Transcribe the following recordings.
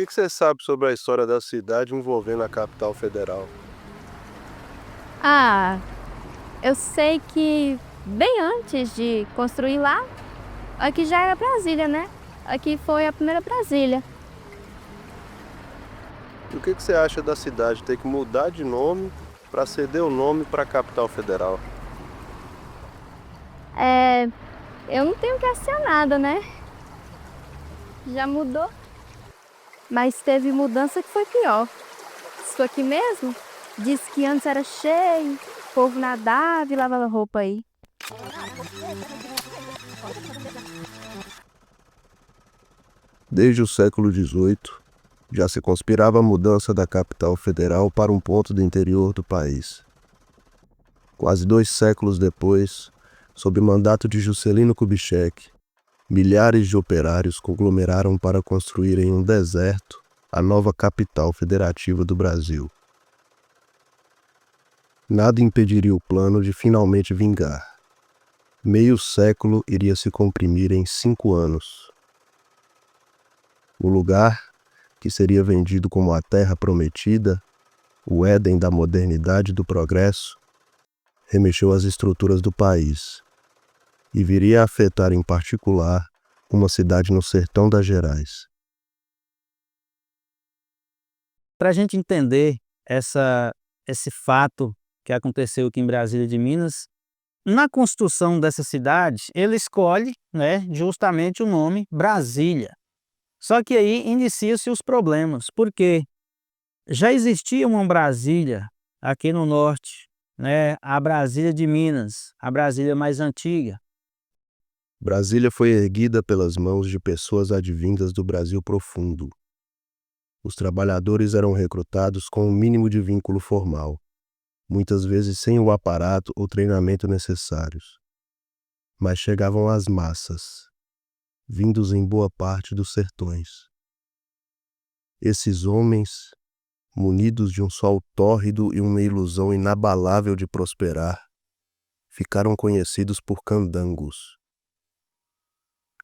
que você sabe sobre a história da cidade envolvendo a capital federal? Ah, eu sei que bem antes de construir lá, aqui já era Brasília, né? Aqui foi a primeira Brasília. E o que você acha da cidade ter que mudar de nome para ceder o nome para a capital federal? É, eu não tenho que assinar nada, né? Já mudou, mas teve mudança que foi pior. Isso aqui mesmo, disse que antes era cheio, o povo nadava e lavava roupa aí. Desde o século XVIII, já se conspirava a mudança da capital federal para um ponto do interior do país. Quase 2 séculos depois, sob mandato de Juscelino Kubitschek, milhares de operários conglomeraram para construir em um deserto a nova capital federativa do Brasil. Nada impediria o plano de finalmente vingar. Meio século iria se comprimir em 5 anos. O lugar, que seria vendido como a Terra Prometida, o Éden da modernidade e do progresso, remexeu as estruturas do país e viria a afetar em particular uma cidade no sertão das Gerais. Para a gente entender esse fato que aconteceu aqui em Brasília de Minas, na construção dessa cidade, ele escolhe, né, justamente o nome Brasília. Só que aí inicia-se os problemas, porque já existia uma Brasília aqui no norte, né, a Brasília de Minas, a Brasília mais antiga. Brasília foi erguida pelas mãos de pessoas advindas do Brasil profundo. Os trabalhadores eram recrutados com o mínimo de vínculo formal, muitas vezes sem o aparato ou treinamento necessários. Mas chegavam às massas, vindos em boa parte dos sertões. Esses homens, munidos de um sol tórrido e uma ilusão inabalável de prosperar, ficaram conhecidos por candangos.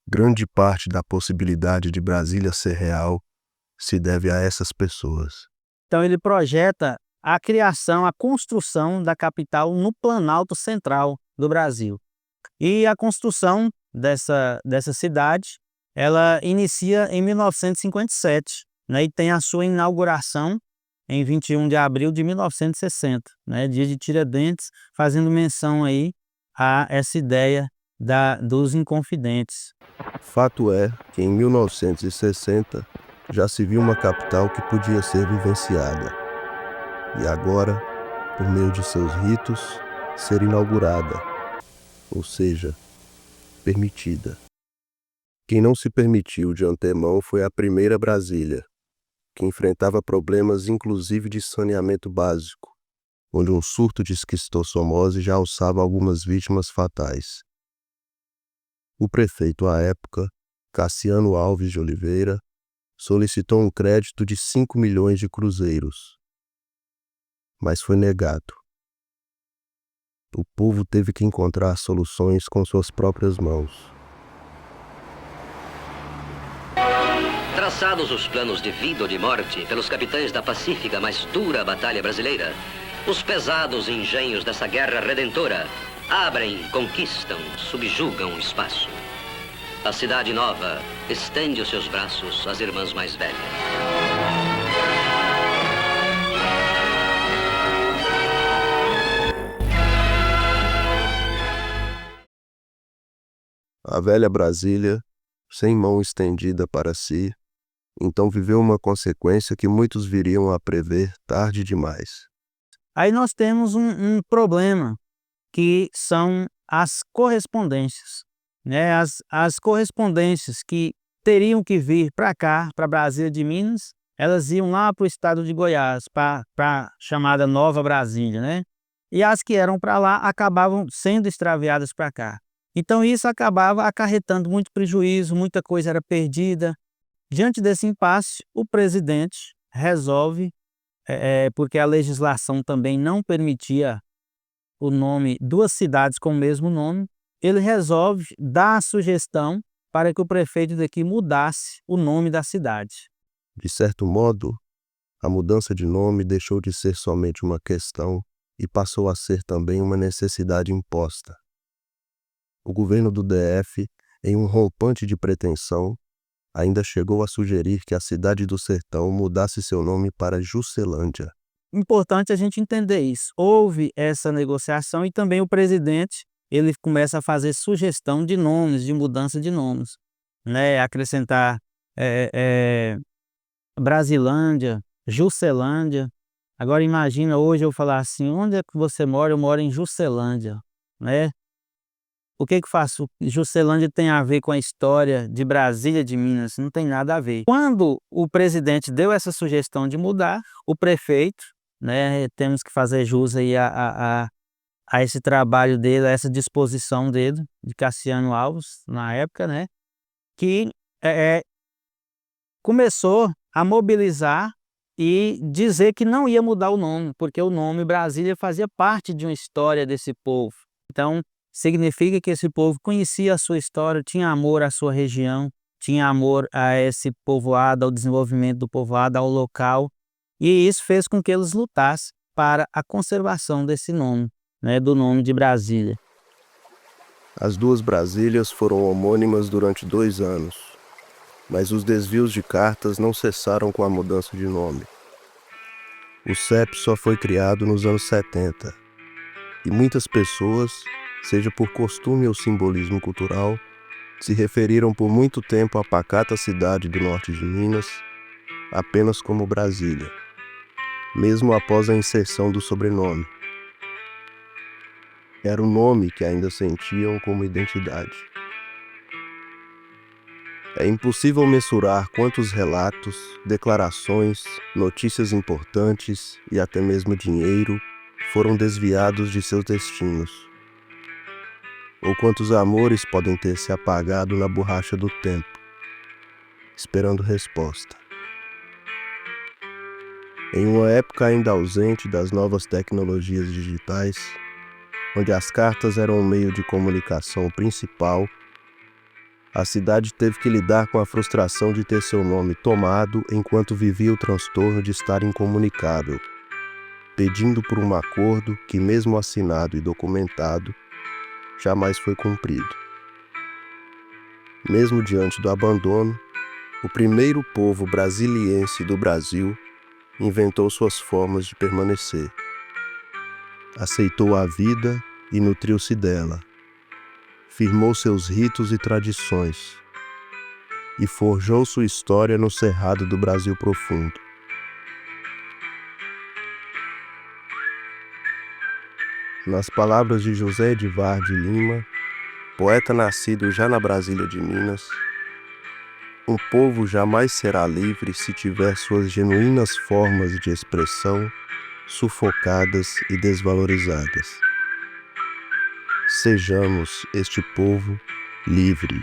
Grande parte da possibilidade de Brasília ser real se deve a essas pessoas. Então ele projeta a criação, a construção da capital no Planalto Central do Brasil. E a construção dessa cidade, ela inicia em 1957, né, e tem a sua inauguração em 21 de abril de 1960, né, dia de Tiradentes, fazendo menção aí a essa ideia dos Inconfidentes. Fato é que em 1960 já se viu uma capital que podia ser vivenciada. E agora, por meio de seus ritos, ser inaugurada, ou seja, permitida. Quem não se permitiu de antemão foi a primeira Brasília, que enfrentava problemas inclusive de saneamento básico, onde um surto de esquistossomose já alçava algumas vítimas fatais. O prefeito à época, Cassiano Alves de Oliveira, solicitou um crédito de 5 milhões de cruzeiros, mas foi negado. O povo teve que encontrar soluções com suas próprias mãos. Traçados os planos de vida ou de morte pelos capitães da pacífica, mas dura batalha brasileira, os pesados engenhos dessa guerra redentora abrem, conquistam, subjugam o espaço. A cidade nova estende os seus braços às irmãs mais velhas. A velha Brasília, sem mão estendida para si, então viveu uma consequência que muitos viriam a prever tarde demais. Aí nós temos um problema, que são as correspondências, né? As correspondências que teriam que vir para cá, para Brasília de Minas, elas iam lá para o estado de Goiás, para a chamada Nova Brasília, né? E as que eram para lá acabavam sendo extraviadas para cá. Então isso acabava acarretando muito prejuízo, muita coisa era perdida. Diante desse impasse, o presidente resolve, porque a legislação também não permitia o nome, duas cidades com o mesmo nome, ele resolve dar a sugestão para que o prefeito daqui mudasse o nome da cidade. De certo modo, a mudança de nome deixou de ser somente uma questão e passou a ser também uma necessidade imposta. O governo do DF, em um rompante de pretensão, ainda chegou a sugerir que a cidade do Sertão mudasse seu nome para Juscelândia. Importante a gente entender isso. Houve essa negociação e também o presidente ele começa a fazer sugestão de nomes, de mudança de nomes, né? Acrescentar Brasilândia, Juscelândia. Agora imagina hoje eu falar assim, onde é que você mora? Eu moro em Juscelândia, né? O que faço? Juscelândia tem a ver com a história de Brasília de Minas? Não tem nada a ver. Quando o presidente deu essa sugestão de mudar, o prefeito, né, temos que fazer jus aí a esse trabalho dele, a essa disposição dele, de Cassiano Alves, na época, né, que começou a mobilizar e dizer que não ia mudar o nome, porque o nome Brasília fazia parte de uma história desse povo. Então, significa que esse povo conhecia a sua história, tinha amor à sua região, tinha amor a esse povoado, ao desenvolvimento do povoado, ao local, e isso fez com que eles lutassem para a conservação desse nome, né, do nome de Brasília. As duas Brasílias foram homônimas durante 2 anos, mas os desvios de cartas não cessaram com a mudança de nome. O CEP só foi criado nos anos 70, e muitas pessoas, seja por costume ou simbolismo cultural, se referiram por muito tempo à pacata cidade do norte de Minas apenas como Brasília, mesmo após a inserção do sobrenome. Era o nome que ainda sentiam como identidade. É impossível mensurar quantos relatos, declarações, notícias importantes e até mesmo dinheiro foram desviados de seus destinos. Ou quantos amores podem ter se apagado na borracha do tempo, esperando resposta. Em uma época ainda ausente das novas tecnologias digitais, onde as cartas eram o meio de comunicação principal, a cidade teve que lidar com a frustração de ter seu nome tomado enquanto vivia o transtorno de estar incomunicável, pedindo por um acordo que, mesmo assinado e documentado, jamais foi cumprido. Mesmo diante do abandono, o primeiro povo brasiliense do Brasil inventou suas formas de permanecer. Aceitou a vida e nutriu-se dela. Firmou seus ritos e tradições. E forjou sua história no cerrado do Brasil profundo. Nas palavras de José Edivar de Lima, poeta nascido já na Brasília de Minas, um povo jamais será livre se tiver suas genuínas formas de expressão sufocadas e desvalorizadas. Sejamos este povo livre.